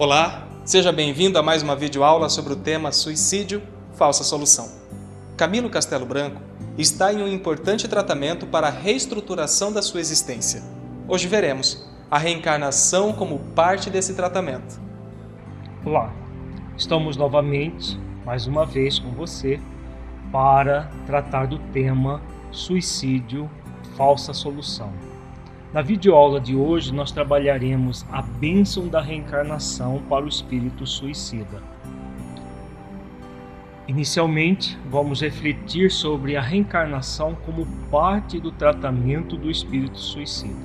Olá, seja bem-vindo a mais uma videoaula sobre o tema Suicídio, Falsa Solução. Camilo Castelo Branco está em um importante tratamento para a reestruturação da sua existência. Hoje veremos a reencarnação como parte desse tratamento. Olá, estamos novamente, mais uma vez com você, para tratar do tema Suicídio, Falsa Solução. Na videoaula de hoje, nós trabalharemos a bênção da reencarnação para o espírito suicida. Inicialmente, vamos refletir sobre a reencarnação como parte do tratamento do espírito suicida.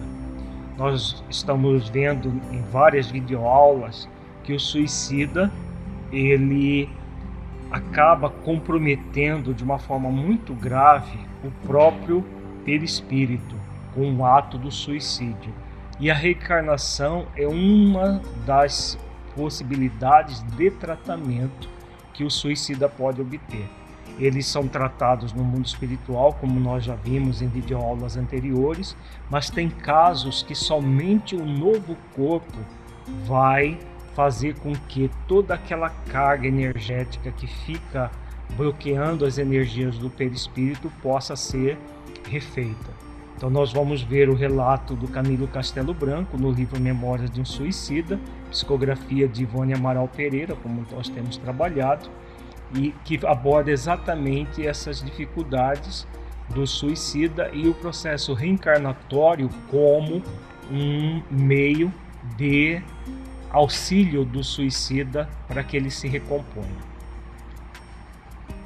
Nós estamos vendo em várias videoaulas que o suicida, ele acaba comprometendo de uma forma muito grave o próprio perispírito, com o ato do suicídio. E a reencarnação é uma das possibilidades de tratamento que o suicida pode obter. Eles são tratados no mundo espiritual, como nós já vimos em videoaulas anteriores, mas tem casos que somente o novo corpo vai fazer com que toda aquela carga energética que fica bloqueando as energias do perispírito possa ser refeita. Então nós vamos ver o relato do Camilo Castelo Branco no livro Memórias de um Suicida, psicografia de Ivone Amaral Pereira, como nós temos trabalhado, e que aborda exatamente essas dificuldades do suicida e o processo reencarnatório como um meio de auxílio do suicida para que ele se recomponha.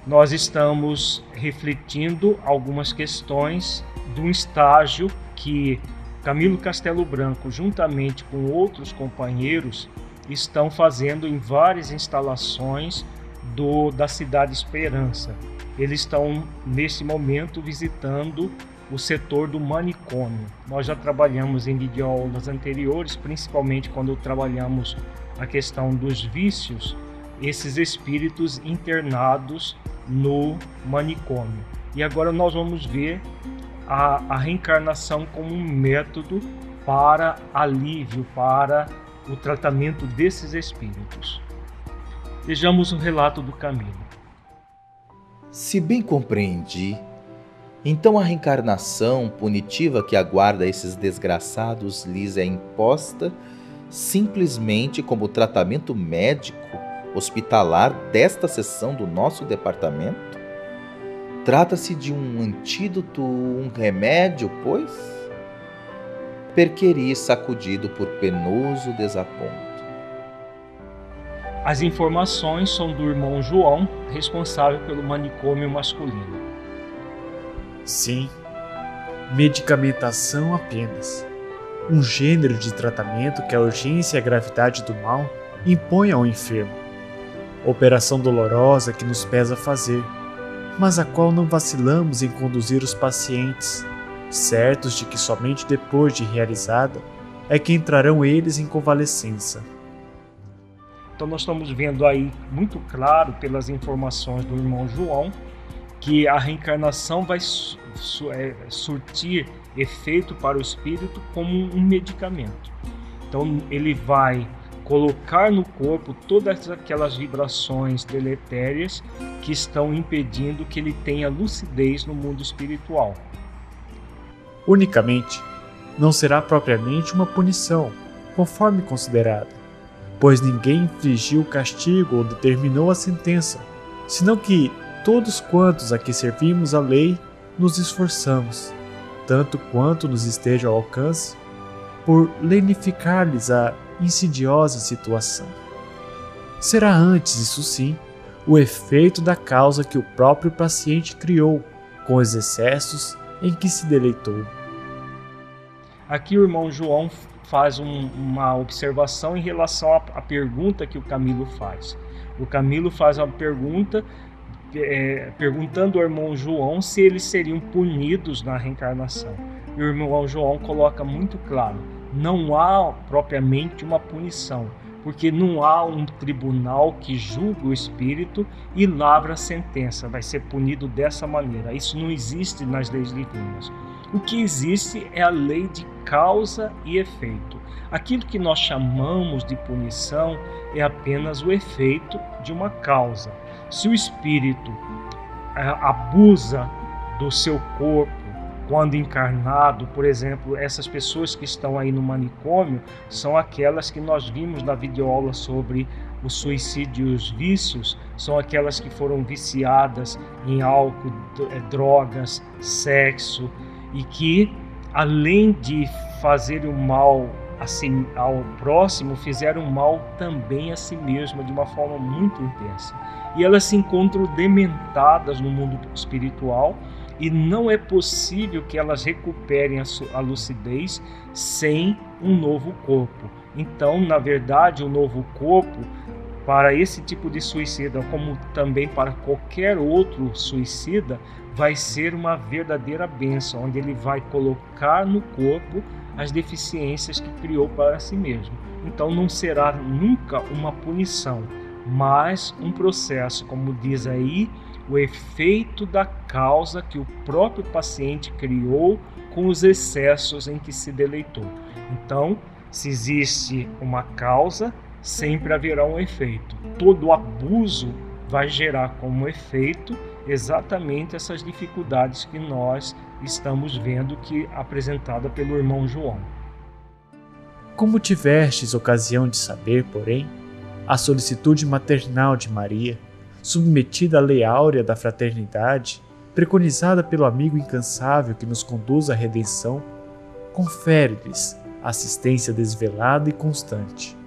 Nós estamos refletindo algumas questões de um estágio que Camilo Castelo Branco, juntamente com outros companheiros, estão fazendo em várias instalações da Cidade Esperança. Eles estão, nesse momento, visitando o setor do manicômio. Nós já trabalhamos em videoaulas anteriores, principalmente quando trabalhamos a questão dos vícios, esses espíritos internados no manicômio. E agora nós vamos ver a reencarnação como um método para alívio, para o tratamento desses espíritos. Vejamos o relato do Camilo. Se bem compreendi, então a reencarnação punitiva que aguarda esses desgraçados lhes é imposta simplesmente como tratamento médico hospitalar desta seção do nosso departamento? Trata-se de um antídoto, um remédio, pois? Perqueri sacudido por penoso desaponto. As informações são do irmão João, responsável pelo manicômio masculino. Sim, medicamentação apenas. Um gênero de tratamento que a urgência e a gravidade do mal impõem ao enfermo. Operação dolorosa que nos pesa fazer, mas a qual não vacilamos em conduzir os pacientes, certos de que somente depois de realizada é que entrarão eles em convalescença. Então nós estamos vendo aí muito claro pelas informações do irmão João que a reencarnação vai surtir efeito para o espírito como um medicamento. Então ele vai colocar no corpo todas aquelas vibrações deletérias que estão impedindo que ele tenha lucidez no mundo espiritual. Unicamente, não será propriamente uma punição, conforme considerada, pois ninguém infligiu o castigo ou determinou a sentença, senão que todos quantos a que servimos a lei nos esforçamos, tanto quanto nos esteja ao alcance, por lenificar-lhes a insidiosa situação. Será antes, isso sim, o efeito da causa que o próprio paciente criou, com os excessos em que se deleitou. Aqui o irmão João faz uma observação em relação à pergunta que o Camilo faz. O Camilo faz uma pergunta perguntando ao irmão João se eles seriam punidos na reencarnação. E o irmão João coloca muito claro: não há propriamente uma punição, porque não há um tribunal que julgue o espírito e lavra a sentença, vai ser punido dessa maneira. Isso não existe nas leis divinas. O que existe é a lei de causa e efeito. Aquilo que nós chamamos de punição é apenas o efeito de uma causa. Se o espírito abusa do seu corpo quando encarnado, por exemplo, essas pessoas que estão aí no manicômio são aquelas que nós vimos na videoaula sobre o suicídio e os vícios, são aquelas que foram viciadas em álcool, drogas, sexo, e que, além de fazer o mal ao próximo, fizeram mal também a si mesma de uma forma muito intensa. E elas se encontram dementadas no mundo espiritual, e não é possível que elas recuperem a lucidez sem um novo corpo. Então, na verdade, o novo corpo, para esse tipo de suicida, como também para qualquer outro suicida, vai ser uma verdadeira bênção, onde ele vai colocar no corpo as deficiências que criou para si mesmo. Então não será nunca uma punição, mas um processo, como diz aí, o efeito da causa que o próprio paciente criou com os excessos em que se deleitou. Então, se existe uma causa, sempre haverá um efeito. Todo abuso vai gerar como efeito exatamente essas dificuldades que nós estamos vendo que apresentada pelo irmão João. Como tivestes ocasião de saber, porém, a solicitude maternal de Maria, submetida à lei áurea da fraternidade, preconizada pelo amigo incansável que nos conduz à redenção, confere-lhes assistência desvelada e constante.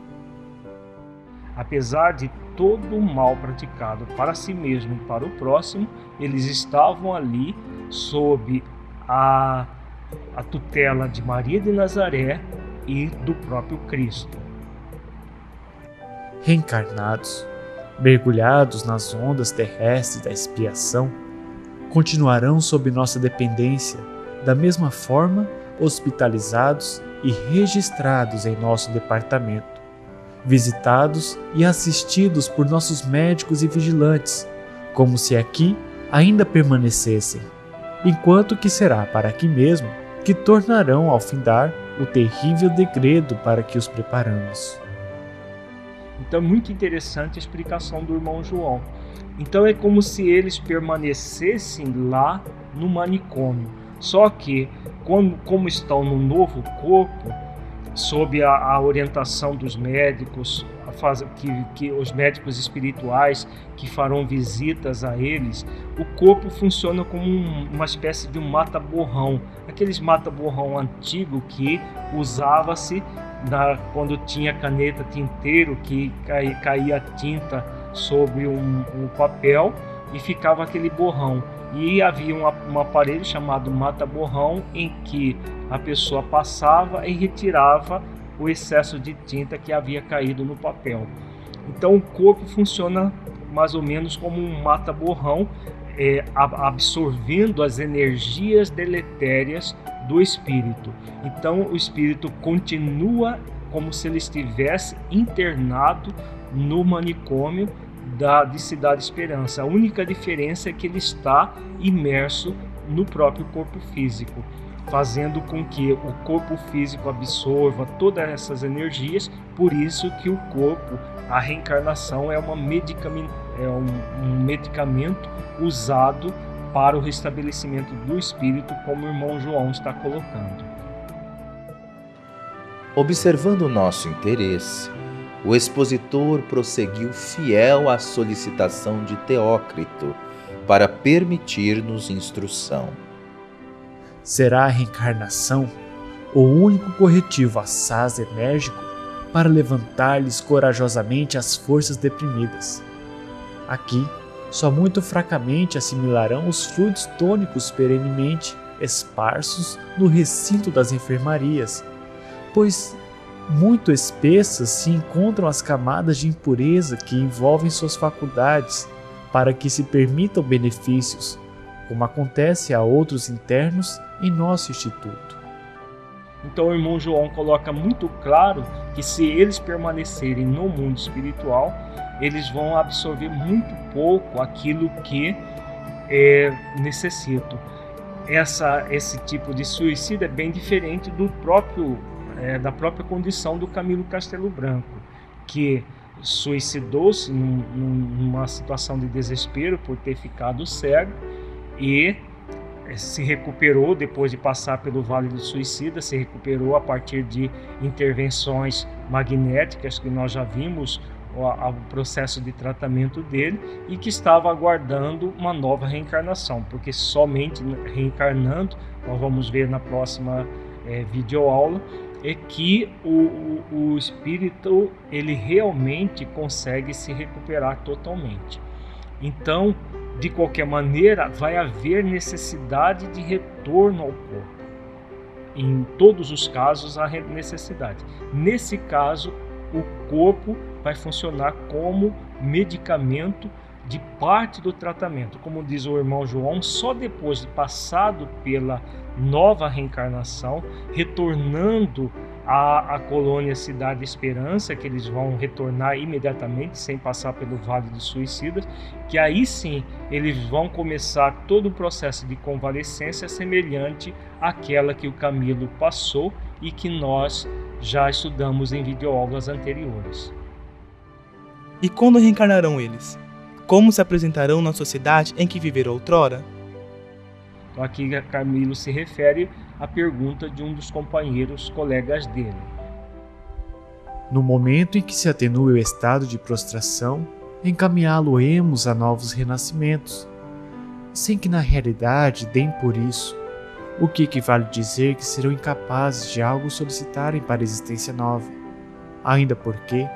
Apesar de todo o mal praticado para si mesmo e para o próximo, eles estavam ali sob a tutela de Maria de Nazaré e do próprio Cristo. Reencarnados, mergulhados nas ondas terrestres da expiação, continuarão sob nossa dependência, da mesma forma hospitalizados e registrados em nosso departamento, visitados e assistidos por nossos médicos e vigilantes, como se aqui ainda permanecessem, enquanto que será para aqui mesmo que tornarão ao findar o terrível degredo para que os preparamos. Então é muito interessante a explicação do irmão João. Então é como se eles permanecessem lá no manicômio, só que como estão no novo corpo, sob a orientação dos médicos, que os médicos espirituais que farão visitas a eles, o corpo funciona como uma espécie de um mata-borrão, aqueles mata-borrão antigo que usava-se quando tinha caneta tinteiro, que caía tinta sobre um papel e ficava aquele borrão. E havia um aparelho chamado mata-borrão em que a pessoa passava e retirava o excesso de tinta que havia caído no papel. Então o corpo funciona mais ou menos como um mata-borrão, absorvendo as energias deletérias do espírito. Então o espírito continua como se ele estivesse internado no manicômio de Cidade Esperança. A única diferença é que ele está imerso no próprio corpo físico, fazendo com que o corpo físico absorva todas essas energias. Por isso que o corpo, a reencarnação é um medicamento usado para o restabelecimento do espírito, como o irmão João está colocando. Observando o nosso interesse, o expositor prosseguiu fiel à solicitação de Teócrito para permitir-nos instrução. Será a reencarnação o único corretivo assaz enérgico para levantar-lhes corajosamente as forças deprimidas. Aqui, só muito fracamente assimilarão os fluidos tônicos perenemente esparsos no recinto das enfermarias, pois muito espessas se encontram as camadas de impureza que envolvem suas faculdades para que se permitam benefícios, como acontece a outros internos em nosso instituto. Então o irmão João coloca muito claro que se eles permanecerem no mundo espiritual, eles vão absorver muito pouco aquilo que necessitam. esse tipo de suicídio é bem diferente da própria condição do Camilo Castelo Branco, que suicidou-se numa situação de desespero por ter ficado cego e se recuperou depois de passar pelo Vale do Suicida, se recuperou a partir de intervenções magnéticas que nós já vimos o processo de tratamento dele, e que estava aguardando uma nova reencarnação, porque somente reencarnando, nós vamos ver na próxima videoaula, é que o espírito ele realmente consegue se recuperar totalmente. Então, de qualquer maneira, vai haver necessidade de retorno ao corpo. Em todos os casos, há necessidade. Nesse caso, o corpo vai funcionar como medicamento de parte do tratamento. Como diz o irmão João, só depois de passado pela nova reencarnação, retornando à colônia Cidade Esperança, que eles vão retornar imediatamente, sem passar pelo Vale dos Suicidas, que aí sim eles vão começar todo o processo de convalescência semelhante àquela que o Camilo passou e que nós já estudamos em videoaulas anteriores. E quando reencarnarão eles? Como se apresentarão na sociedade em que viveram outrora? Então aqui Camilo se refere à pergunta de um dos colegas dele. No momento em que se atenue o estado de prostração, encaminhá-lo-emos a novos renascimentos, sem que na realidade deem por isso, o que equivale dizer que serão incapazes de algo solicitarem para a existência nova, ainda porque,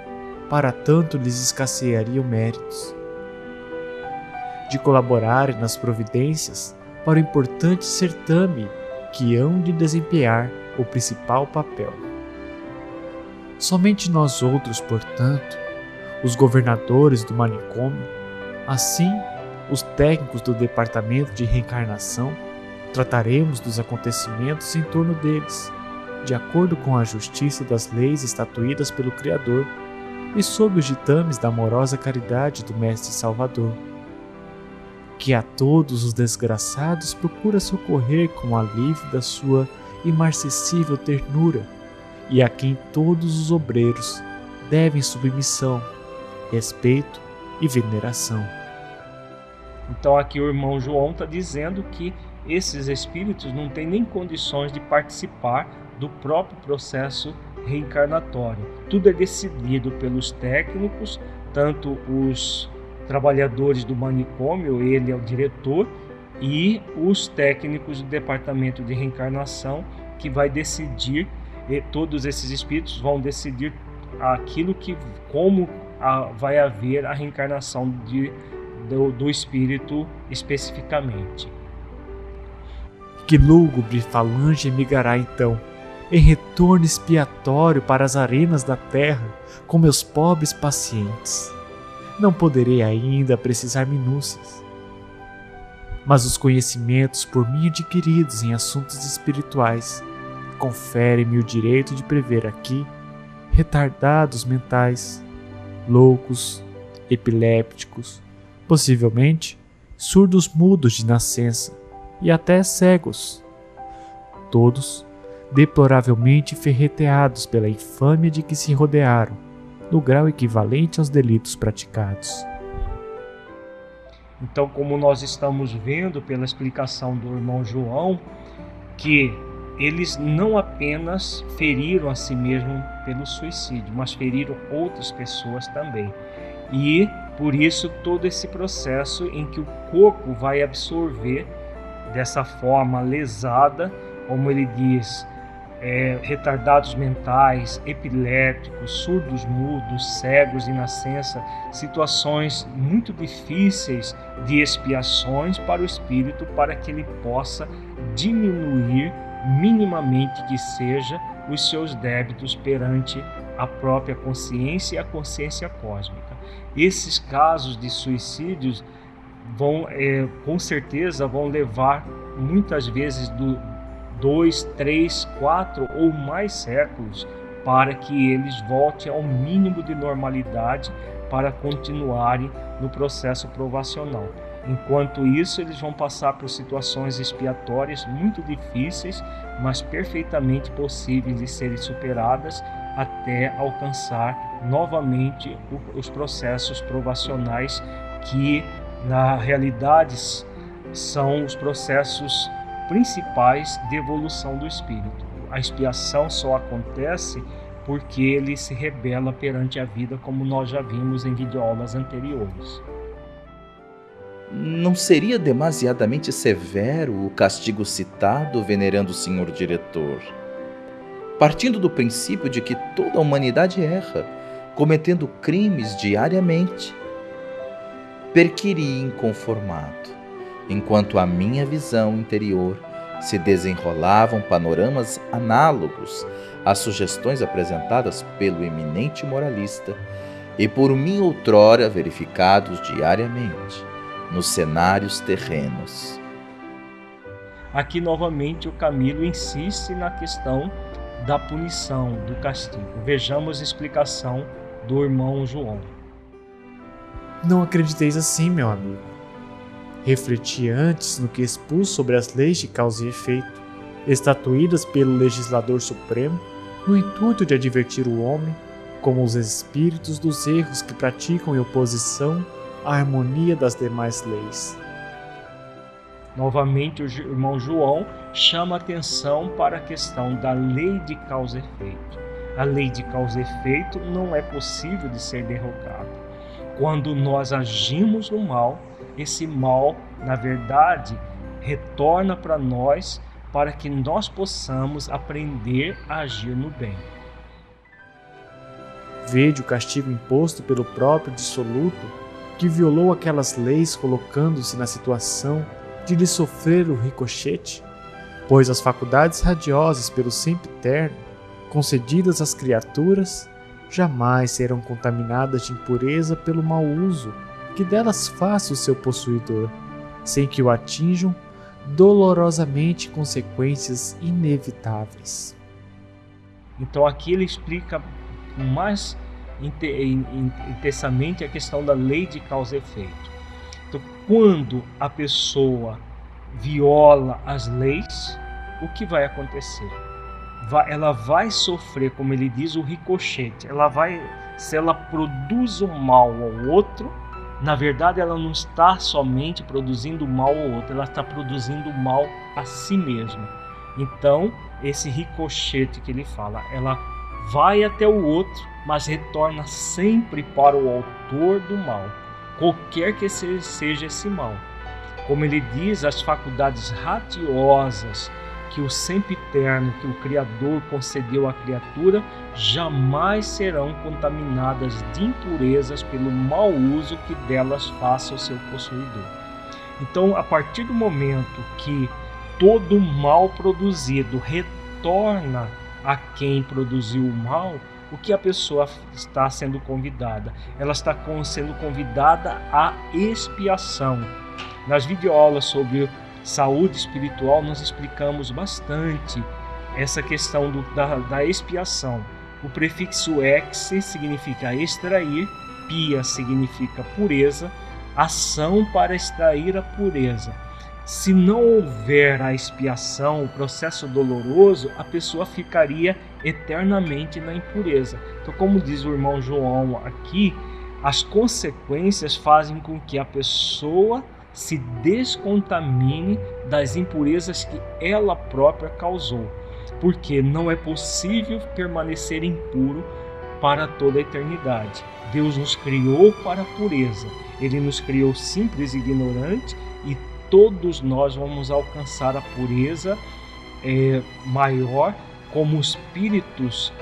para tanto lhes escasseariam méritos, de colaborarem nas providências para o importante certame que hão de desempenhar o principal papel. Somente nós outros, portanto, os governadores do manicômio, assim os técnicos do departamento de reencarnação, trataremos dos acontecimentos em torno deles, de acordo com a justiça das leis estatuídas pelo Criador e sob os ditames da amorosa caridade do Mestre Salvador, que a todos os desgraçados procura socorrer com o alívio da sua imarcessível ternura, e a quem todos os obreiros devem submissão, respeito e veneração. Então aqui o irmão João está dizendo que esses espíritos não têm nem condições de participar do próprio processo reencarnatório. Tudo é decidido pelos técnicos, tanto os trabalhadores do manicômio, ele é o diretor, e os técnicos do departamento de reencarnação, que vai decidir, e todos esses espíritos vão decidir como vai haver a reencarnação do espírito especificamente. Que lúgubre falange emigrará então, em retorno expiatório para as arenas da terra, com meus pobres pacientes. Não poderei ainda precisar minúcias, mas os conhecimentos por mim adquiridos em assuntos espirituais conferem-me o direito de prever aqui retardados mentais, loucos, epilépticos, possivelmente surdos mudos de nascença e até cegos, todos deploravelmente ferreteados pela infâmia de que se rodearam, no grau equivalente aos delitos praticados. Então, como nós estamos vendo pela explicação do irmão João, que eles não apenas feriram a si mesmo pelo suicídio, mas feriram outras pessoas também. E, por isso, todo esse processo em que o corpo vai absorver dessa forma lesada, como ele diz, retardados mentais, epiléticos, surdos mudos, cegos de nascença, situações muito difíceis de expiações para o espírito, para que ele possa diminuir minimamente que seja os seus débitos perante a própria consciência e a consciência cósmica. Esses casos de suicídios com certeza vão levar muitas vezes 2, 3, 4 ou mais séculos para que eles voltem ao mínimo de normalidade para continuarem no processo provacional. Enquanto isso, eles vão passar por situações expiatórias muito difíceis, mas perfeitamente possíveis de serem superadas até alcançar novamente os processos provacionais que, na realidade, são os processos principais de evolução do espírito. A expiação só acontece porque ele se rebela perante a vida, como nós já vimos em videoaulas anteriores. Não seria demasiadamente severo o castigo citado, venerando o senhor diretor? Partindo do princípio de que toda a humanidade erra, cometendo crimes diariamente. Perquiri inconformado, enquanto a minha visão interior se desenrolavam panoramas análogos às sugestões apresentadas pelo eminente moralista e por mim outrora verificados diariamente nos cenários terrenos. Aqui novamente o Camilo insiste na questão da punição, do castigo. Vejamos a explicação do irmão João. Não acrediteis assim, meu amigo. Refleti antes no que expus sobre as leis de causa e efeito, estatuídas pelo legislador supremo, no intuito de advertir o homem, como os espíritos dos erros que praticam em oposição à harmonia das demais leis. Novamente o irmão João chama atenção para a questão da lei de causa e efeito. A lei de causa e efeito não é possível de ser derrogada. Quando nós agimos no mal, esse mal, na verdade, retorna para nós para que nós possamos aprender a agir no bem. Vede o castigo imposto pelo próprio dissoluto, que violou aquelas leis colocando-se na situação de lhe sofrer o ricochete, pois as faculdades radiosas pelo sempiterno, concedidas às criaturas, jamais serão contaminadas de impureza pelo mau uso que delas faça o seu possuidor, sem que o atinjam dolorosamente consequências inevitáveis. Então aqui ele explica mais intensamente a questão da lei de causa e efeito. Então, quando a pessoa viola as leis, o que vai acontecer? Ela vai sofrer, como ele diz, o ricochete. Se ela produz o mal ao outro, na verdade ela não está somente produzindo mal ao outro, ela está produzindo mal a si mesma. Então, esse ricochete que ele fala, ela vai até o outro, mas retorna sempre para o autor do mal, qualquer que seja esse mal. Como ele diz, as faculdades radiosas que o sempiterno, que o Criador concedeu à criatura, jamais serão contaminadas de impurezas pelo mau uso que delas faça o seu possuidor. Então, a partir do momento que todo o mal produzido retorna a quem produziu o mal, o que a pessoa está sendo convidada? Ela está sendo convidada à expiação. Nas videoaulas sobre saúde espiritual, nós explicamos bastante essa questão da expiação. O prefixo ex significa extrair, pia significa pureza, ação para extrair a pureza. Se não houver a expiação, o processo doloroso, a pessoa ficaria eternamente na impureza. Então, como diz o irmão João aqui, as consequências fazem com que a pessoa se descontamine das impurezas que ela própria causou, porque não é possível permanecer impuro para toda a eternidade. Deus nos criou para a pureza, Ele nos criou simples e ignorante, e todos nós vamos alcançar a pureza maior como espíritos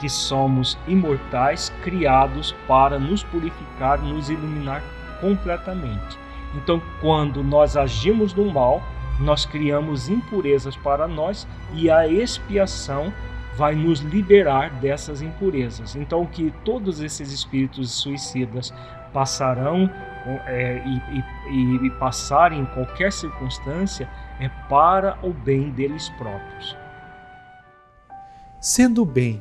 que somos imortais, criados para nos purificar, nos iluminar completamente. Então, quando nós agimos no mal, nós criamos impurezas para nós, e a expiação vai nos liberar dessas impurezas. Então, que todos esses espíritos suicidas passarão e passarem em qualquer circunstância é para o bem deles próprios. Sendo o bem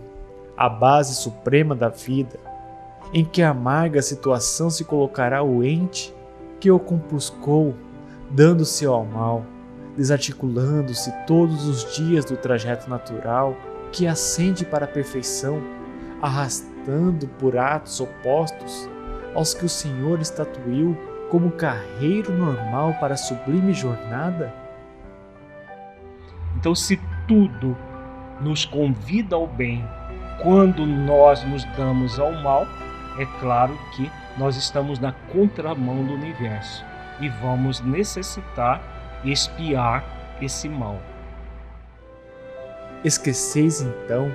a base suprema da vida, em que amarga situação se colocará o ente, que o compuscou, dando-se ao mal, desarticulando-se todos os dias do trajeto natural que ascende para a perfeição, arrastando por atos opostos aos que o Senhor estatuiu como carreiro normal para a sublime jornada? Então, se tudo nos convida ao bem, quando nós nos damos ao mal, é claro que nós estamos na contramão do universo e vamos necessitar expiar esse mal. Esqueceis então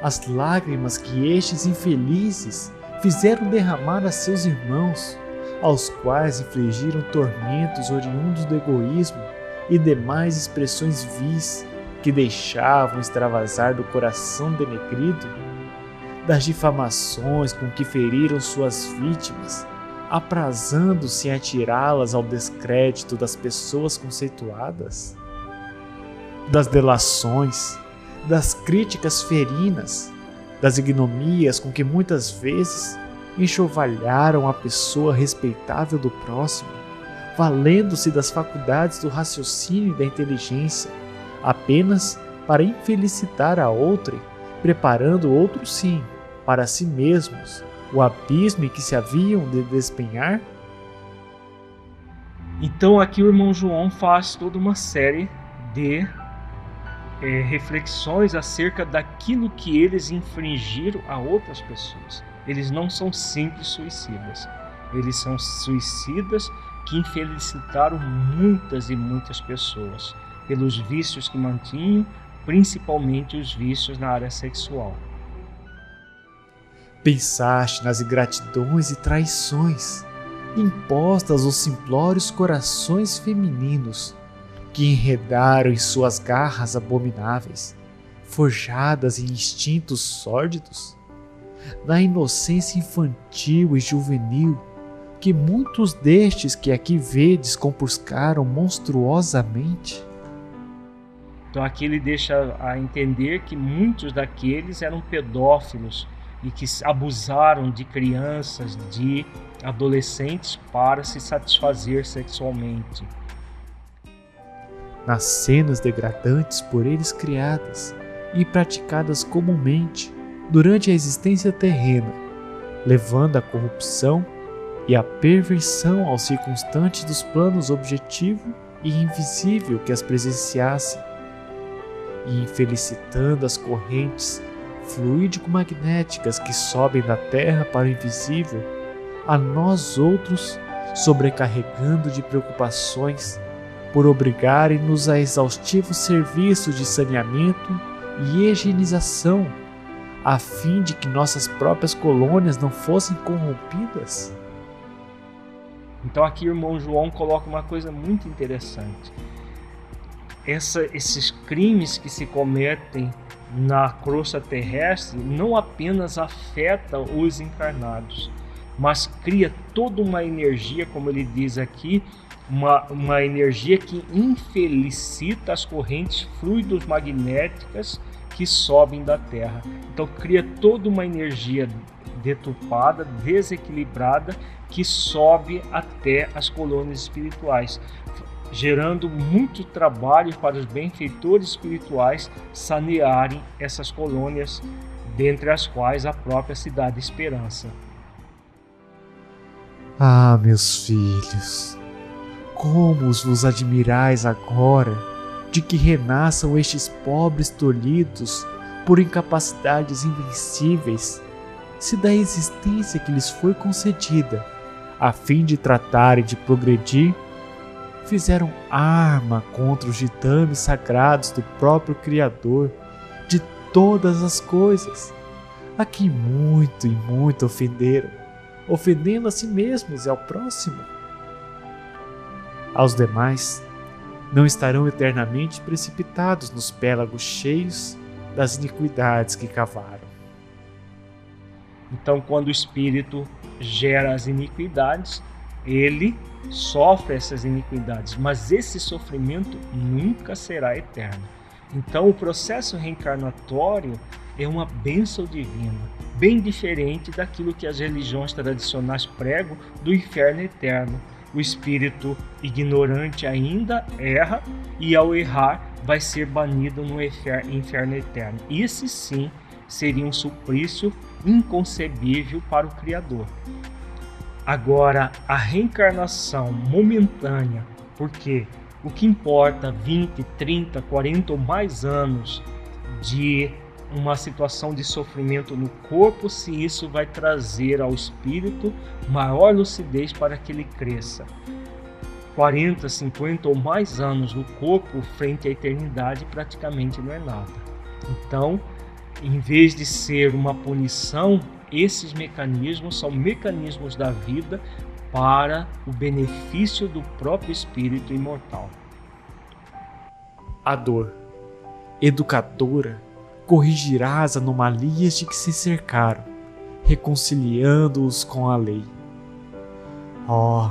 as lágrimas que estes infelizes fizeram derramar a seus irmãos, aos quais infligiram tormentos oriundos do egoísmo e demais expressões vis que deixavam extravasar do coração denegrido, das difamações com que feriram suas vítimas, aprazando-se em atirá-las ao descrédito das pessoas conceituadas, das delações, das críticas ferinas, das ignominias com que muitas vezes enxovalharam a pessoa respeitável do próximo, valendo-se das faculdades do raciocínio e da inteligência, apenas para infelicitar a outrem, preparando outro sim, para si mesmos, o abismo em que se haviam de despenhar? Então aqui o irmão João faz toda uma série de reflexões acerca daquilo que eles infringiram a outras pessoas. Eles não são simples suicidas, eles são suicidas que infelicitaram muitas e muitas pessoas pelos vícios que mantinham, principalmente os vícios na área sexual. Pensaste nas ingratidões e traições impostas aos simplórios corações femininos que enredaram em suas garras abomináveis, forjadas em instintos sórdidos, na inocência infantil e juvenil que muitos destes que aqui vedes compuscaram monstruosamente? Então aqui ele deixa a entender que muitos daqueles eram pedófilos e que abusaram de crianças, de adolescentes para se satisfazer sexualmente. Nas cenas degradantes por eles criadas e praticadas comumente durante a existência terrena, levando à corrupção e à perversão aos circunstantes dos planos objetivo e invisível que as presenciassem, e infelicitando as correntes fluídico-magnéticas que sobem da terra para o invisível, a nós outros sobrecarregando de preocupações por obrigarem-nos a exaustivo serviço de saneamento e higienização, a fim de que nossas próprias colônias não fossem corrompidas? Então aqui o irmão João coloca uma coisa muito interessante. Esses crimes que se cometem na crosta terrestre não apenas afetam os encarnados, mas cria toda uma energia, como ele diz aqui, uma energia que infelicita as correntes fluidos magnéticas que sobem da Terra. Então cria toda uma energia deturpada, desequilibrada, que sobe até as colônias espirituais, gerando muito trabalho para os benfeitores espirituais sanearem essas colônias, dentre as quais a própria cidade Esperança. Ah, meus filhos, como vos admirais agora de que renasçam estes pobres tolhidos por incapacidades invencíveis, se da existência que lhes foi concedida, a fim de tratarem de progredir, fizeram arma contra os ditames sagrados do próprio Criador de todas as coisas, a quem muito e muito ofenderam, ofendendo a si mesmos e ao próximo. Aos demais, não estarão eternamente precipitados nos pélagos cheios das iniquidades que cavaram. Então, quando o espírito gera as iniquidades, ele sofre essas iniquidades, mas esse sofrimento nunca será eterno. Então, o processo reencarnatório é uma bênção divina, bem diferente daquilo que as religiões tradicionais pregam do inferno eterno, o espírito ignorante ainda erra e, ao errar, vai ser banido no inferno eterno. Esse sim seria um suplício inconcebível para o Criador. Agora, a reencarnação momentânea, porque o que importa 20, 30, 40 ou mais anos de uma situação de sofrimento no corpo, se isso vai trazer ao espírito maior lucidez para que ele cresça. 40, 50 ou mais anos no corpo frente à eternidade praticamente não é nada. Então, em vez de ser uma punição, esses mecanismos são mecanismos da vida para o benefício do próprio espírito imortal. A dor, educadora, corrigirá as anomalias de que se cercaram, reconciliando-os com a lei. Oh,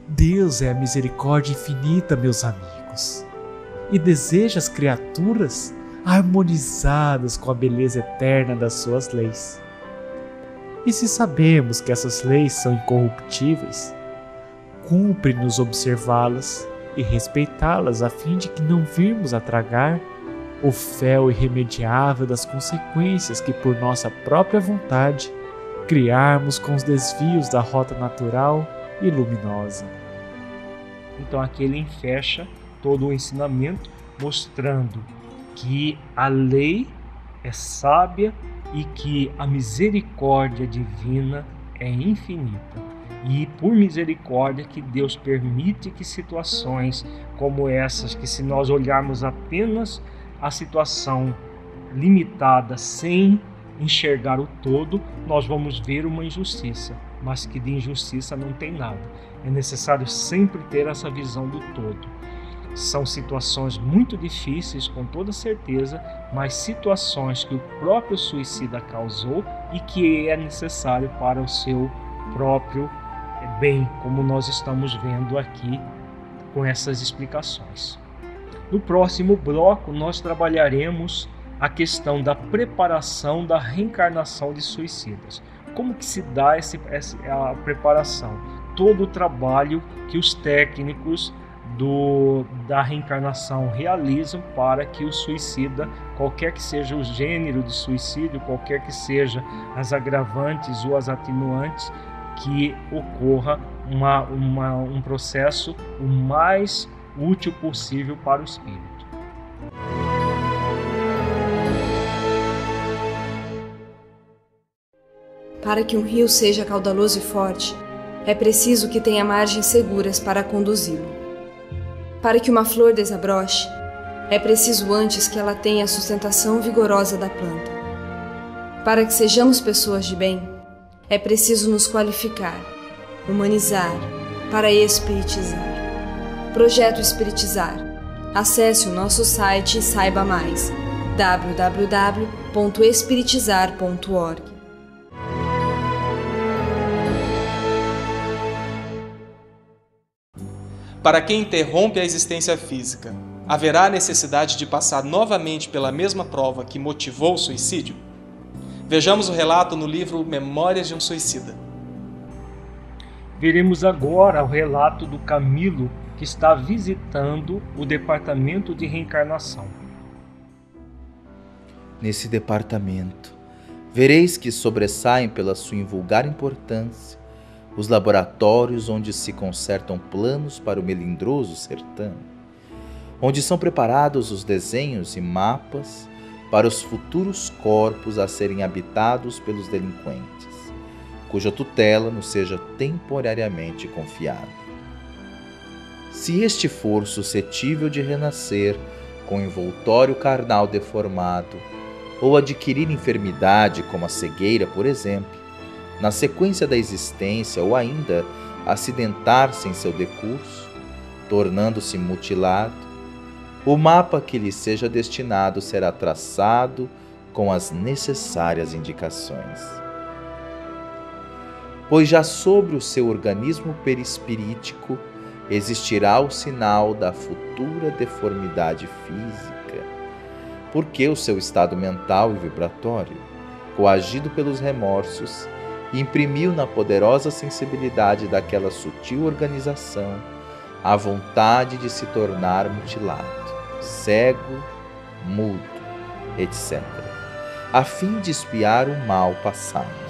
Deus é a misericórdia infinita, meus amigos, e deseja as criaturas harmonizadas com a beleza eterna das suas leis. E se sabemos que essas leis são incorruptíveis, cumpre-nos observá-las e respeitá-las a fim de que não virmos a tragar o fel irremediável das consequências que por nossa própria vontade criarmos com os desvios da rota natural e luminosa. Então aqui ele fecha todo o ensinamento mostrando que a lei é sábia e que a misericórdia divina é infinita. E por misericórdia que Deus permite que situações como essas, que se nós olharmos apenas a situação limitada sem enxergar o todo, nós vamos ver uma injustiça, mas que de injustiça não tem nada. É necessário sempre ter essa visão do todo. São situações muito difíceis, com toda certeza, mas situações que o próprio suicida causou e que é necessário para o seu próprio bem, como nós estamos vendo aqui com essas explicações. No próximo bloco, nós trabalharemos a questão da preparação da reencarnação de suicidas. Como que se dá a preparação? Todo o trabalho que os técnicos da reencarnação realizam para que o suicida, qualquer que seja o gênero de suicídio, qualquer que seja as agravantes ou as atenuantes, que ocorra um processo o mais útil possível para o espírito. Para que um rio seja caudaloso e forte, é preciso que tenha margens seguras para conduzi-lo. Para que uma flor desabroche, é preciso antes que ela tenha a sustentação vigorosa da planta. Para que sejamos pessoas de bem, é preciso nos qualificar, humanizar, para espiritizar. Projeto Espiritizar. Acesse o nosso site e saiba mais. www.espiritizar.org. Para quem interrompe a existência física, haverá necessidade de passar novamente pela mesma prova que motivou o suicídio? Vejamos o relato no livro Memórias de um Suicida. Veremos agora o relato do Camilo, que está visitando o departamento de reencarnação. Nesse departamento, vereis que sobressaem pela sua invulgar importância os laboratórios onde se concertam planos para o melindroso sertão, onde são preparados os desenhos e mapas para os futuros corpos a serem habitados pelos delinquentes, cuja tutela nos seja temporariamente confiada. Se este for suscetível de renascer com envoltório carnal deformado, ou adquirir enfermidade como a cegueira, por exemplo, na sequência da existência, ou ainda acidentar-se em seu decurso, tornando-se mutilado, o mapa que lhe seja destinado será traçado com as necessárias indicações. Pois já sobre o seu organismo perispirítico existirá o sinal da futura deformidade física, porque o seu estado mental e vibratório, coagido pelos remorsos, imprimiu na poderosa sensibilidade daquela sutil organização a vontade de se tornar mutilado, cego, mudo, etc., a fim de expiar o mal passado.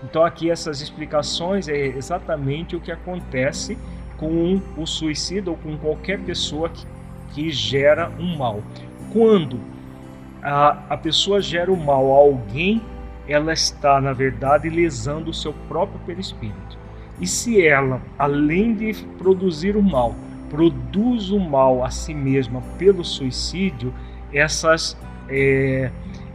Então aqui essas explicações é exatamente o que acontece com o suicida ou com qualquer pessoa que gera um mal. Quando a pessoa gera o mal a alguém, ela está, na verdade, lesando o seu próprio perispírito. E se ela, além de produzir o mal, produz o mal a si mesma pelo suicídio,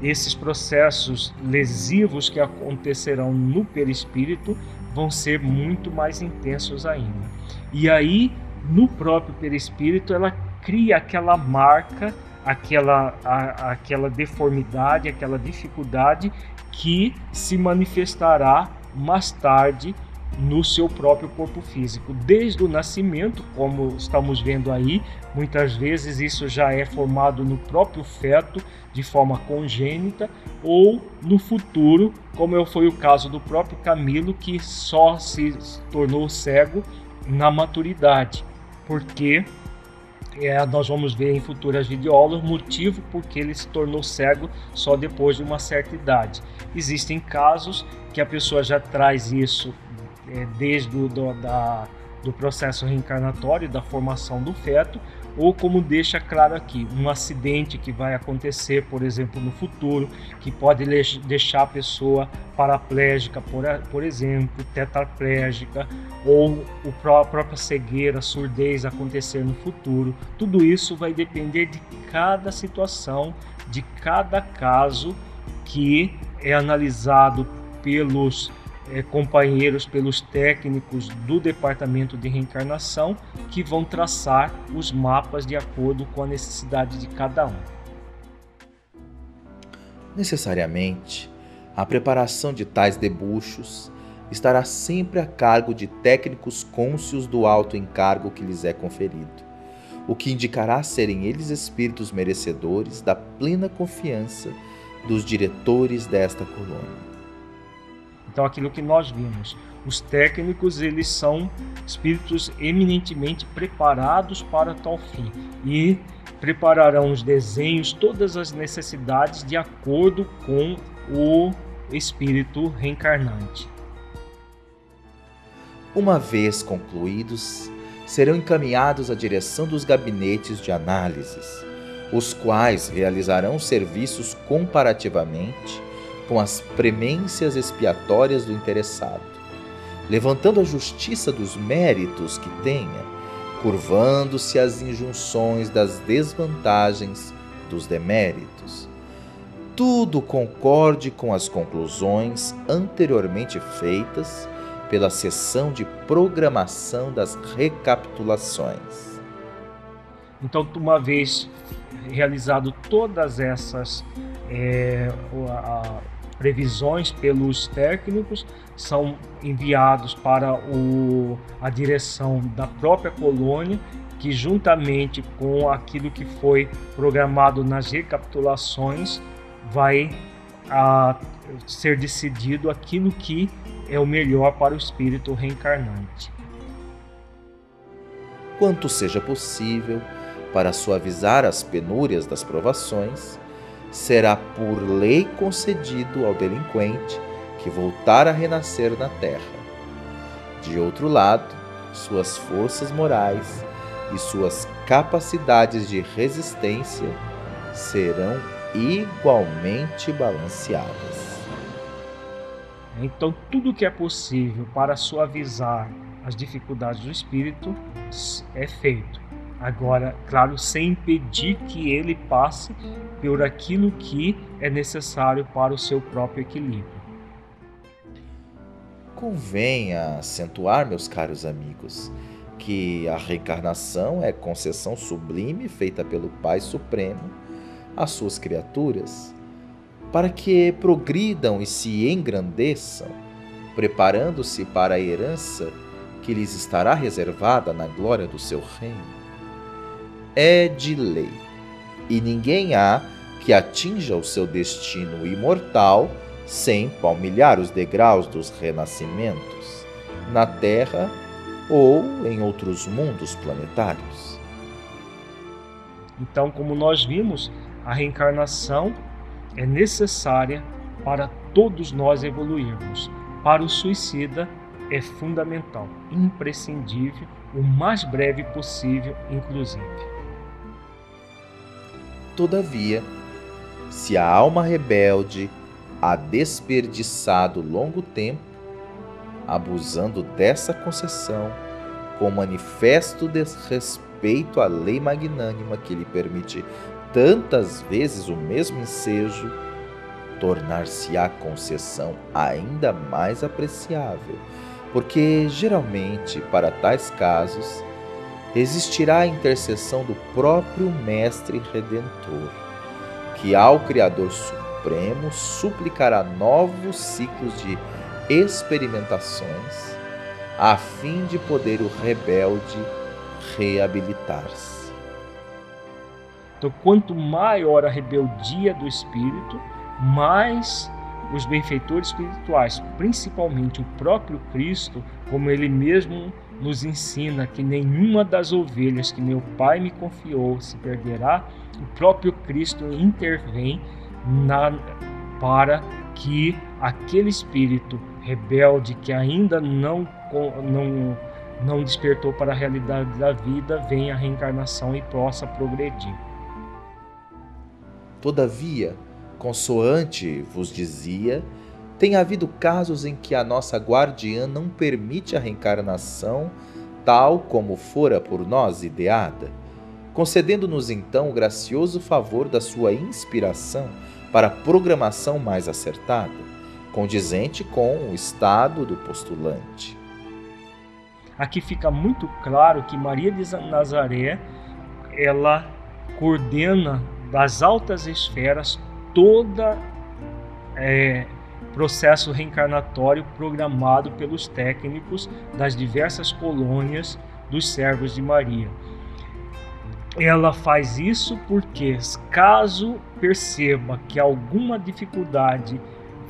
esses processos lesivos que acontecerão no perispírito vão ser muito mais intensos ainda. E aí, no próprio perispírito, ela cria aquela marca, aquela deformidade, aquela dificuldade que se manifestará mais tarde no seu próprio corpo físico. Desde o nascimento, como estamos vendo aí, muitas vezes isso já é formado no próprio feto de forma congênita, ou no futuro, como foi o caso do próprio Camilo, que só se tornou cego na maturidade, porque nós vamos ver em futuras videoaulas o motivo porque ele se tornou cego só depois de uma certa idade. Existem casos que a pessoa já traz isso desde do processo reencarnatório, da formação do feto, ou como deixa claro aqui, um acidente que vai acontecer, por exemplo, no futuro, que pode deixar a pessoa paraplégica, por exemplo, tetraplégica, ou a própria cegueira, surdez acontecer no futuro. Tudo isso vai depender de cada situação, de cada caso que é analisado pelos companheiros, pelos técnicos do departamento de reencarnação, que vão traçar os mapas de acordo com a necessidade de cada um. Necessariamente, a preparação de tais debuxos estará sempre a cargo de técnicos cônscios do alto encargo que lhes é conferido, o que indicará serem eles espíritos merecedores da plena confiança dos diretores desta colônia. Então, aquilo que nós vimos, os técnicos, eles são espíritos eminentemente preparados para tal fim e prepararão os desenhos, todas as necessidades de acordo com o espírito reencarnante. Uma vez concluídos, serão encaminhados à direção dos gabinetes de análises, os quais realizarão serviços comparativamente com as premências expiatórias do interessado, levantando a justiça dos méritos que tenha, curvando-se às injunções das desvantagens dos deméritos. Tudo concorde com as conclusões anteriormente feitas pela sessão de programação das recapitulações. Então, uma vez realizado todas essas previsões pelos técnicos, são enviados para a direção da própria colônia, que juntamente com aquilo que foi programado nas recapitulações vai ser decidido aquilo que é o melhor para o espírito reencarnante. Quanto seja possível, para suavizar as penúrias das provações, será por lei concedido ao delinquente que voltar a renascer na terra. De outro lado, suas forças morais e suas capacidades de resistência serão igualmente balanceadas. Então, tudo que é possível para suavizar as dificuldades do espírito é feito. Agora, claro, sem impedir que ele passe por aquilo que é necessário para o seu próprio equilíbrio. Convém acentuar, meus caros amigos, que a reencarnação é concessão sublime feita pelo Pai Supremo às suas criaturas, para que progridam e se engrandeçam, preparando-se para a herança que lhes estará reservada na glória do seu reino. É de lei, e ninguém há que atinja o seu destino imortal sem palmilhar os degraus dos renascimentos, na Terra ou em outros mundos planetários. Então, como nós vimos, a reencarnação é necessária para todos nós evoluirmos. Para o suicida é fundamental, imprescindível, o mais breve possível, inclusive. Todavia, se a alma rebelde há desperdiçado longo tempo, abusando dessa concessão, com manifesto desrespeito à lei magnânima que lhe permite tantas vezes o mesmo ensejo, tornar-se-á concessão ainda mais apreciável, porque geralmente, para tais casos, existirá a intercessão do próprio Mestre Redentor, que ao Criador Supremo suplicará novos ciclos de experimentações, a fim de poder o rebelde reabilitar-se. Então, quanto maior a rebeldia do espírito, mais os benfeitores espirituais, principalmente o próprio Cristo, como ele mesmo nos ensina que nenhuma das ovelhas que meu Pai me confiou se perderá, o próprio Cristo intervém para que aquele espírito rebelde que ainda não despertou para a realidade da vida venha a reencarnação e possa progredir. Todavia, consoante vos dizia, tem havido casos em que a nossa guardiã não permite a reencarnação tal como fora por nós ideada, concedendo-nos então o gracioso favor da sua inspiração para programação mais acertada, condizente com o estado do postulante. Aqui fica muito claro que Maria de Nazaré, ela coordena das altas esferas toda processo reencarnatório programado pelos técnicos das diversas colônias dos servos de Maria. Ela faz isso porque, caso perceba que alguma dificuldade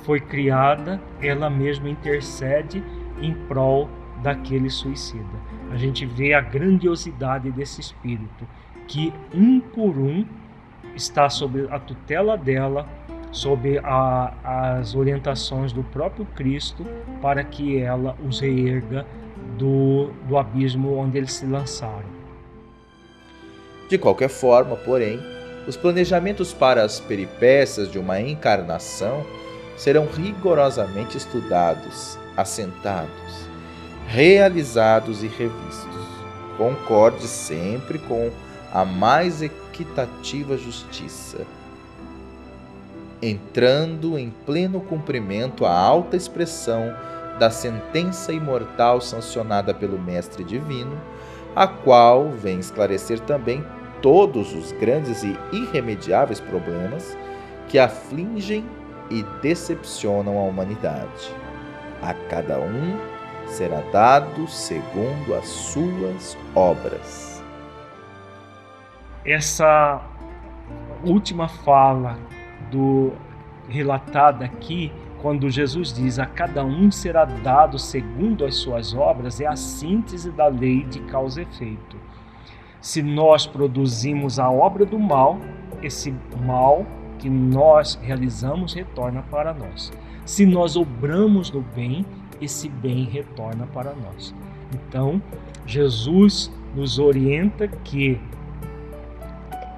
foi criada, ela mesma intercede em prol daquele suicida. A gente vê a grandiosidade desse espírito, que um por um está sob a tutela dela, sob as orientações do próprio Cristo, para que ela os reerga do abismo onde eles se lançaram. De qualquer forma, porém, os planejamentos para as peripécias de uma encarnação serão rigorosamente estudados, assentados, realizados e revistos. Concorde sempre com a mais equitativa justiça, entrando em pleno cumprimento a alta expressão da sentença imortal sancionada pelo Mestre Divino, a qual vem esclarecer também todos os grandes e irremediáveis problemas que afligem e decepcionam a humanidade. A cada um será dado segundo as suas obras. Essa última fala relatada aqui, quando Jesus diz a cada um será dado segundo as suas obras, é a síntese da lei de causa e efeito. Se nós produzimos a obra do mal, esse mal que nós realizamos retorna para nós. Se nós obramos no bem, esse bem retorna para nós. Então, Jesus nos orienta que,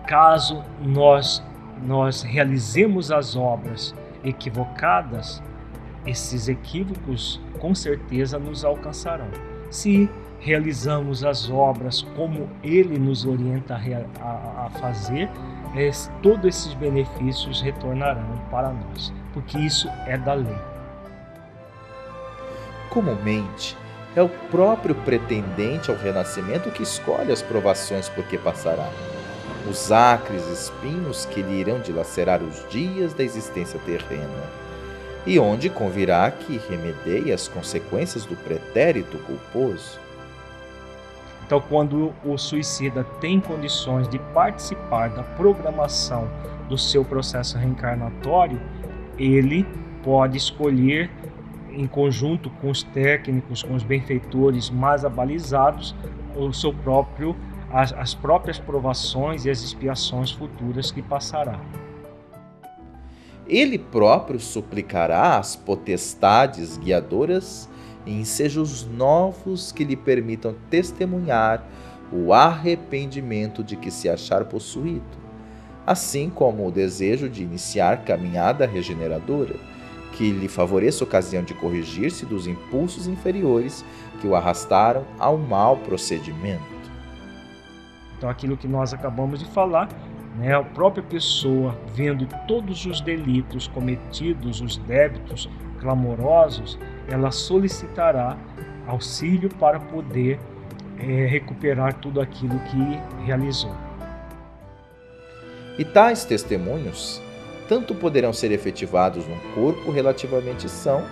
caso nós realizemos as obras equivocadas, esses equívocos com certeza nos alcançarão. Se realizamos as obras como Ele nos orienta a fazer, todos esses benefícios retornarão para nós, porque isso é da lei. Comumente, é o próprio pretendente ao renascimento que escolhe as provações por que passará, os acres espinhos que lhe irão dilacerar os dias da existência terrena, e onde convirá que remedeie as consequências do pretérito culposo. Então, quando o suicida tem condições de participar da programação do seu processo reencarnatório, ele pode escolher, em conjunto com os técnicos, com os benfeitores mais abalizados, as próprias provações e as expiações futuras que passará. Ele próprio suplicará às potestades guiadoras ensejos novos que lhe permitam testemunhar o arrependimento de que se achar possuído, assim como o desejo de iniciar caminhada regeneradora, que lhe favoreça a ocasião de corrigir-se dos impulsos inferiores que o arrastaram ao mau procedimento. Então, aquilo que nós acabamos de falar, a própria pessoa, vendo todos os delitos cometidos, os débitos clamorosos, ela solicitará auxílio para poder recuperar tudo aquilo que realizou. E tais testemunhos tanto poderão ser efetivados num corpo relativamente são,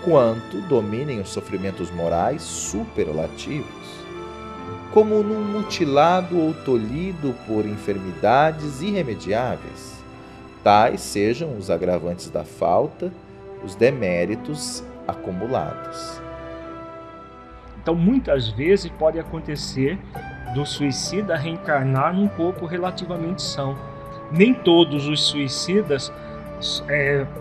quanto dominem os sofrimentos morais superlativos, como num mutilado ou tolhido por enfermidades irremediáveis, tais sejam os agravantes da falta, os deméritos acumulados. Então, muitas vezes pode acontecer do suicida reencarnar num corpo relativamente são. Nem todos os suicidas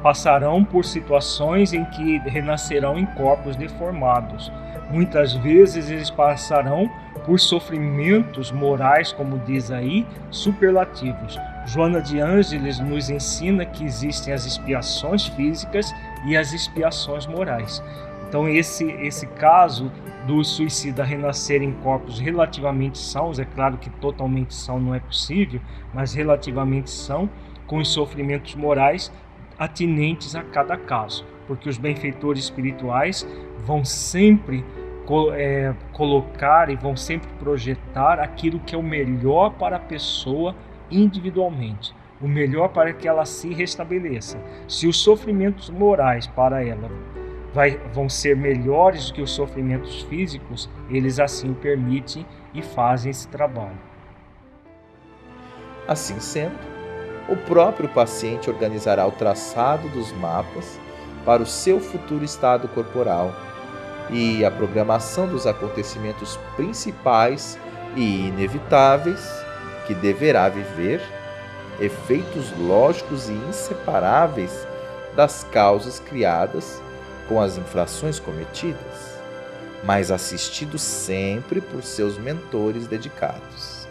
passarão por situações em que renascerão em corpos deformados. Muitas vezes eles passarão por sofrimentos morais, como diz aí, superlativos. Joana de Ângeles nos ensina que existem as expiações físicas e as expiações morais. Então esse caso do suicida renascer em corpos relativamente sãos, é claro que totalmente são não é possível, mas relativamente são, com os sofrimentos morais atinentes a cada caso, porque os benfeitores espirituais vão sempre colocar e vão sempre projetar aquilo que é o melhor para a pessoa individualmente, o melhor para que ela se restabeleça. Se os sofrimentos morais para ela vão ser melhores que os sofrimentos físicos, eles assim o permitem e fazem esse trabalho. Assim sendo, o próprio paciente organizará o traçado dos mapas para o seu futuro estado corporal e a programação dos acontecimentos principais e inevitáveis que deverá viver, efeitos lógicos e inseparáveis das causas criadas com as infrações cometidas, mas assistido sempre por seus mentores dedicados.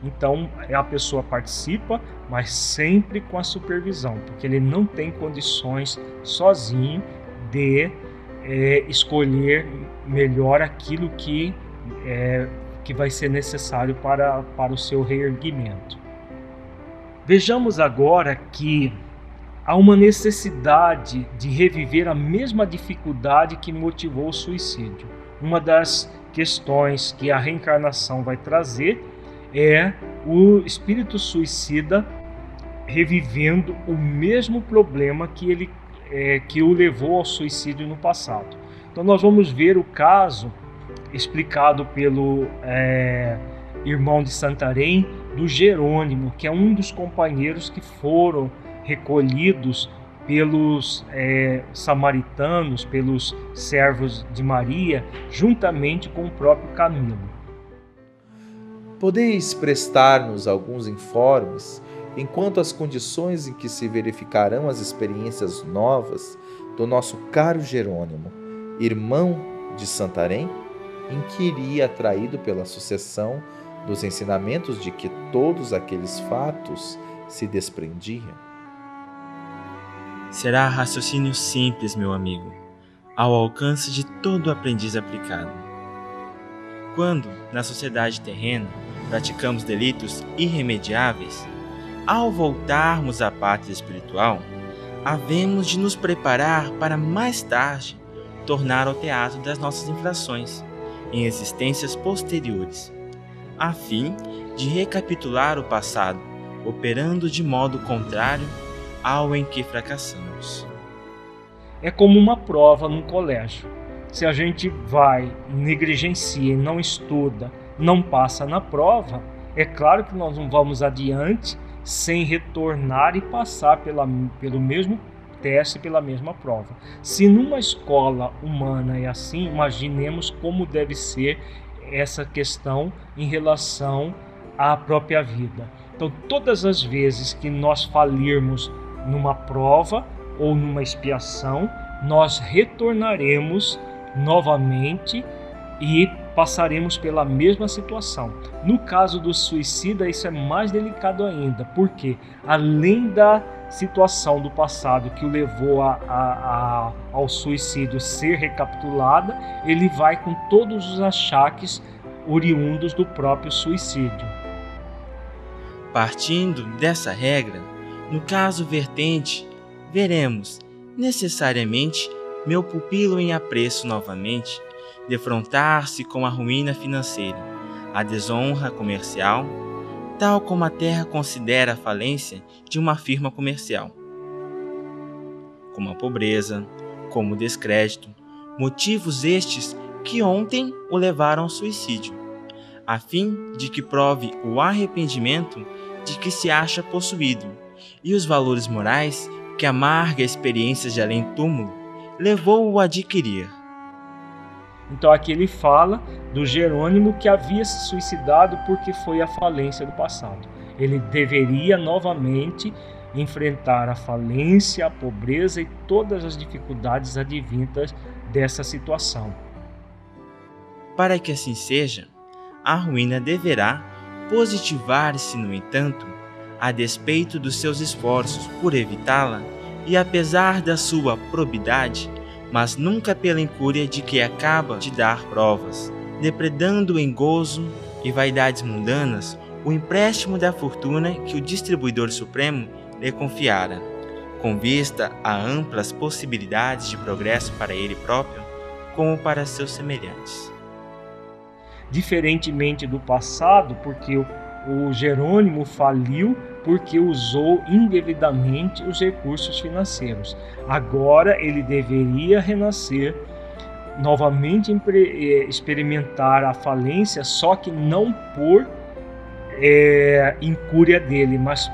Então a pessoa participa, mas sempre com a supervisão, porque ele não tem condições sozinho de escolher melhor aquilo que vai ser necessário para o seu reerguimento. Vejamos agora que há uma necessidade de reviver a mesma dificuldade que motivou o suicídio. Uma das questões que a reencarnação vai trazer é o espírito suicida revivendo o mesmo problema que o levou ao suicídio no passado. Então nós vamos ver o caso explicado pelo irmão de Santarém, do Jerônimo, que é um dos companheiros que foram recolhidos pelos samaritanos, pelos servos de Maria, juntamente com o próprio Camilo. Podeis prestar-nos alguns informes enquanto as condições em que se verificarão as experiências novas do nosso caro Jerônimo, irmão de Santarém, em que iria atraído pela sucessão dos ensinamentos de que todos aqueles fatos se desprendiam? Será raciocínio simples, meu amigo, ao alcance de todo aprendiz aplicado. Quando, na sociedade terrena, praticamos delitos irremediáveis, ao voltarmos à pátria espiritual, havemos de nos preparar para mais tarde tornar ao teatro das nossas infrações em existências posteriores, a fim de recapitular o passado, operando de modo contrário ao em que fracassamos. É como uma prova num colégio. Se a gente vai, negligencia, não estuda, não passa na prova, é claro que nós não vamos adiante sem retornar e passar pelo mesmo teste, pela mesma prova. Se numa escola humana é assim, imaginemos como deve ser essa questão em relação à própria vida. Então, todas as vezes que nós falirmos numa prova ou numa expiação, nós retornaremos novamente e passaremos pela mesma situação. No caso do suicida, isso é mais delicado ainda, porque além da situação do passado que o levou ao suicídio ser recapitulada, ele vai com todos os achaques oriundos do próprio suicídio. Partindo dessa regra, no caso vertente, veremos necessariamente meu pupilo em apreço novamente defrontar-se com a ruína financeira, a desonra comercial, tal como a terra considera a falência de uma firma comercial, como a pobreza, como o descrédito, motivos estes que ontem o levaram ao suicídio, a fim de que prove o arrependimento de que se acha possuído e os valores morais que a amarga experiência de além-túmulo levou-o a adquirir. Então aqui ele fala do Jerônimo que havia se suicidado porque foi a falência do passado. Ele deveria novamente enfrentar a falência, a pobreza e todas as dificuldades advindas dessa situação. Para que assim seja, a ruína deverá positivar-se, no entanto, a despeito dos seus esforços por evitá-la e apesar da sua probidade, mas nunca pela incúria de que acaba de dar provas, depredando em gozo e vaidades mundanas o empréstimo da fortuna que o distribuidor supremo lhe confiara, com vista a amplas possibilidades de progresso para ele próprio, como para seus semelhantes. Diferentemente do passado, porque o Jerônimo faliu porque usou indevidamente os recursos financeiros. Agora ele deveria renascer, novamente experimentar a falência, só que não por incúria dele, mas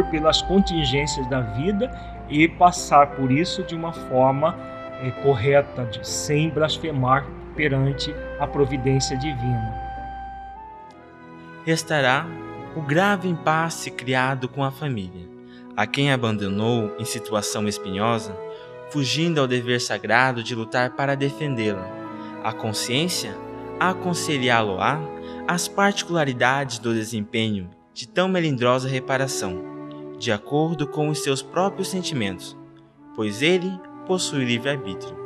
pelas contingências da vida, e passar por isso de uma forma correta, sem blasfemar perante a providência divina. Restará o grave impasse criado com a família, a quem abandonou em situação espinhosa, fugindo ao dever sagrado de lutar para defendê-la. A consciência aconselhá-lo-á as particularidades do desempenho de tão melindrosa reparação, de acordo com os seus próprios sentimentos, pois ele possui livre-arbítrio.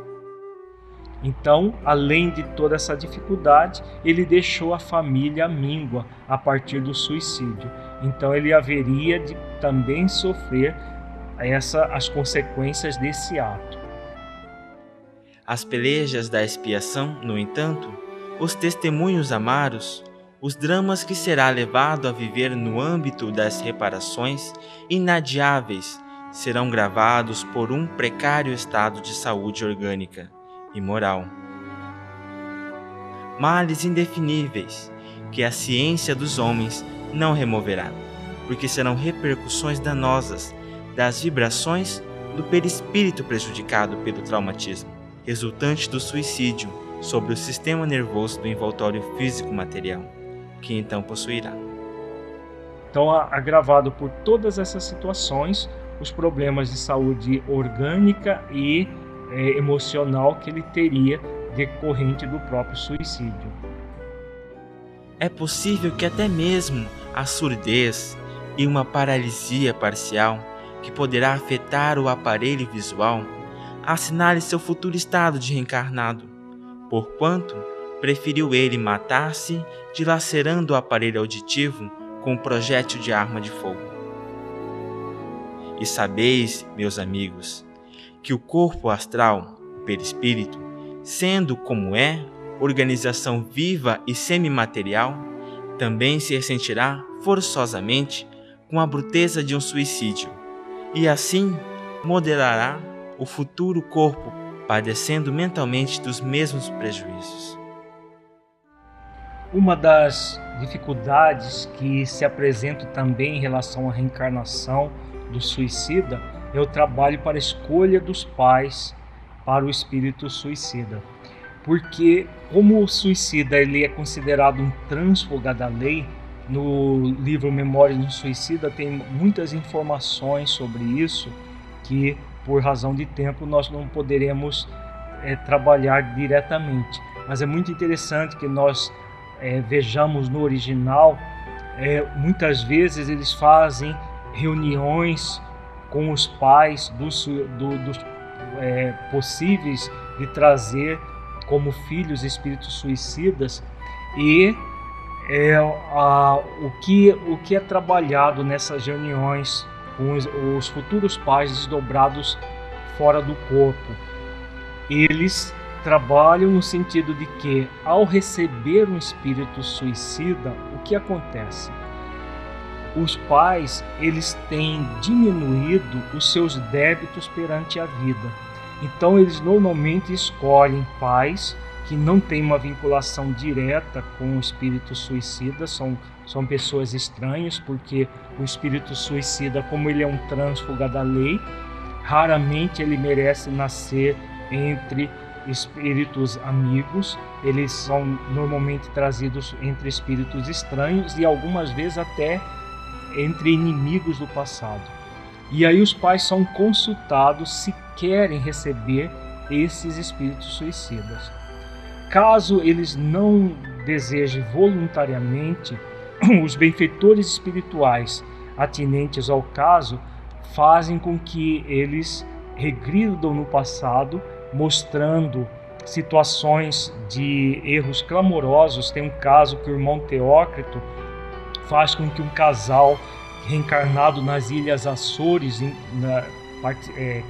Então, além de toda essa dificuldade, ele deixou a família míngua a partir do suicídio. Então, ele haveria de também sofrer as consequências desse ato. As pelejas da expiação, no entanto, os testemunhos amaros, os dramas que será levado a viver no âmbito das reparações inadiáveis, serão gravados por um precário estado de saúde orgânica e moral. Males indefiníveis que a ciência dos homens não removerá, porque serão repercussões danosas das vibrações do perispírito prejudicado pelo traumatismo, resultante do suicídio sobre o sistema nervoso do envoltório físico-material, que então possuirá. Então, agravado por todas essas situações, os problemas de saúde orgânica e emocional que ele teria decorrente do próprio suicídio. É possível que até mesmo a surdez e uma paralisia parcial, que poderá afetar o aparelho visual, assinale seu futuro estado de reencarnado, porquanto preferiu ele matar-se dilacerando o aparelho auditivo com um projétil de arma de fogo. E sabeis, meus amigos, que o corpo astral, o perispírito, sendo como é, organização viva e semimaterial, também se ressentirá forçosamente com a bruteza de um suicídio, e assim modelará o futuro corpo, padecendo mentalmente dos mesmos prejuízos. Uma das dificuldades que se apresentam também em relação à reencarnação do suicida é o trabalho para a escolha dos pais para o espírito suicida. Porque como o suicida ele é considerado um trânsfuga da lei, no livro Memórias de um Suicida tem muitas informações sobre isso que, por razão de tempo, nós não poderemos trabalhar diretamente. Mas é muito interessante que nós vejamos no original, muitas vezes eles fazem reuniões com os pais dos possíveis de trazer como filhos espíritos suicidas, e o que é trabalhado nessas reuniões com os futuros pais desdobrados fora do corpo. Eles trabalham no sentido de que, ao receber um espírito suicida, o que acontece? Os pais, eles têm diminuído os seus débitos perante a vida. Então, eles normalmente escolhem pais que não têm uma vinculação direta com o espírito suicida, são pessoas estranhas, porque o espírito suicida, como ele é um trânsfuga da lei, raramente ele merece nascer entre espíritos amigos. Eles são normalmente trazidos entre espíritos estranhos e algumas vezes até entre inimigos do passado. E aí os pais são consultados se querem receber esses espíritos suicidas. Caso eles não desejem voluntariamente, os benfeitores espirituais atinentes ao caso fazem com que eles regridam no passado, mostrando situações de erros clamorosos. Tem um caso que o irmão Teócrito faz com que um casal reencarnado nas Ilhas Açores,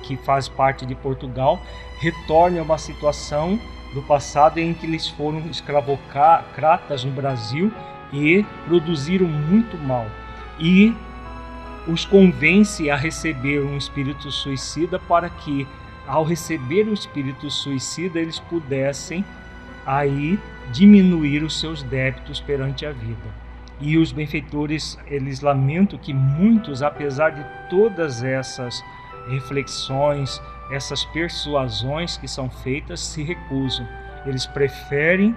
que faz parte de Portugal, retorne a uma situação do passado em que eles foram escravocratas no Brasil e produziram muito mal. E os convence a receber um espírito suicida para que, ao receber o espírito suicida, eles pudessem aí diminuir os seus débitos perante a vida. E os benfeitores, eles lamentam que muitos, apesar de todas essas reflexões, essas persuasões que são feitas, se recusam. Eles preferem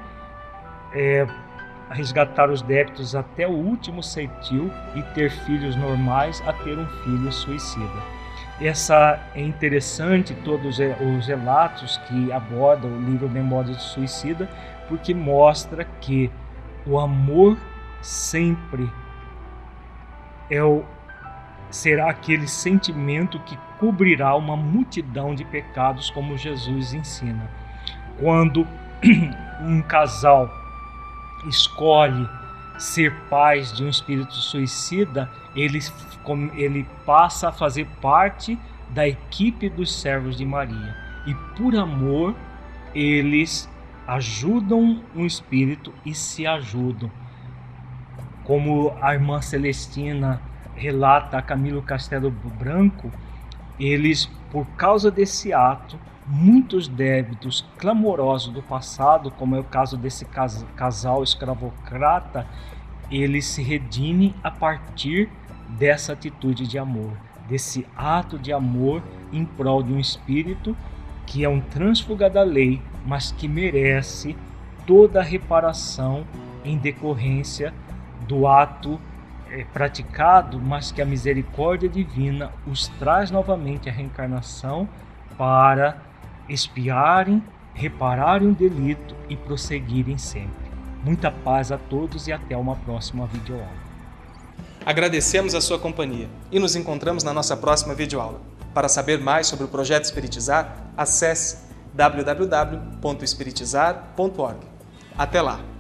resgatar os débitos até o último centil e ter filhos normais a ter um filho suicida. Essa é interessante, todos os relatos que abordam o livro Memórias do Suicida, porque mostra que o amor sempre será aquele sentimento que cobrirá uma multidão de pecados, como Jesus ensina. Quando um casal escolhe ser pais de um espírito suicida, ele passa a fazer parte da equipe dos servos de Maria. E por amor, eles ajudam um espírito e se ajudam. Como a irmã Celestina relata a Camilo Castelo Branco, eles, por causa desse ato, muitos débitos clamorosos do passado, como é o caso desse casal escravocrata, eles se redimem a partir dessa atitude de amor, desse ato de amor em prol de um espírito que é um trânsfuga da lei, mas que merece toda a reparação em decorrência do ato praticado, mas que a misericórdia divina os traz novamente à reencarnação para expiarem, repararem o delito e prosseguirem sempre. Muita paz a todos e até uma próxima videoaula. Agradecemos a sua companhia e nos encontramos na nossa próxima videoaula. Para saber mais sobre o Projeto Espiritizar, acesse www.espiritizar.org. Até lá!